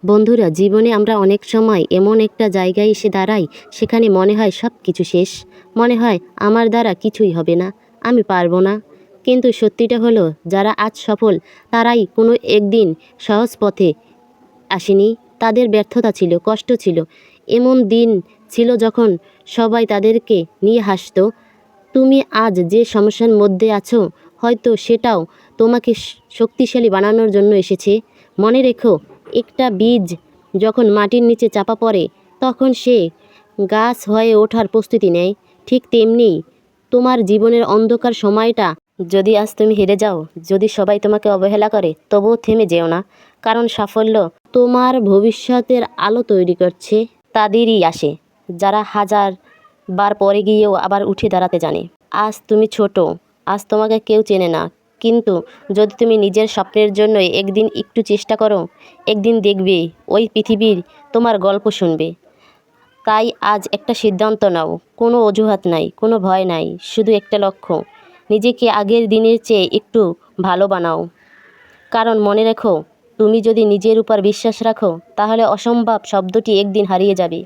বন্ধুরা, জীবনে আমরা অনেক সময় এমন একটা জায়গায় এসে দাঁড়াই, সেখানে মনে হয় সব কিছু শেষ। মনে হয় আমার দ্বারা কিছুই হবে না, আমি পারবো না। কিন্তু সত্যিটা হলো, যারা আজ সফল তারাই কোনো একদিন সহজ পথে আসেনি। তাদের ব্যর্থতা ছিল, কষ্ট ছিল, এমন দিন ছিল যখন সবাই তাদেরকে নিয়ে হাসতো। তুমি আজ যে সমস্যার মধ্যে আছো, হয়তো সেটাও তোমাকে শক্তিশালী বানানোর জন্য এসেছে। মনে রেখো, একটা বীজ যখন মাটির নিচে চাপা পড়ে, তখন সে গাছ হয়ে ওঠার প্রস্তুতি নেয়। ঠিক তেমনি তোমার জীবনের অন্ধকার সময়টা যদি আজ তুমি হেরে যাও, যদি সবাই তোমাকে অবহেলা করে, তবুও থেমে যেও না। কারণ সাফল্য তোমার ভবিষ্যতের আলো তৈরি করছে তাদেরই আসে, যারা হাজার বার পরে গিয়েও আবার উঠে দাঁড়াতে জানে। আজ তুমি ছোট, আজ তোমাকে কেউ চেনে না, কিন্তু যদি তুমি নিজের স্বপ্নের জন্য একদিন একটু চেষ্টা করো, একদিন দেখবে ওই পৃথিবীর তোমার গল্প শুনবে। তাই আজ একটা সিদ্ধান্ত নাও, কোনো অজুহাত নাই, কোনো ভয় নাই, শুধু একটা লক্ষ্য। নিজেকে আগের দিনের চেয়ে একটু ভালো বানাও। কারণ মনে রেখো, তুমি যদি নিজের উপর বিশ্বাস রাখো, তাহলে অসম্ভব শব্দটি একদিন হারিয়ে যাবে।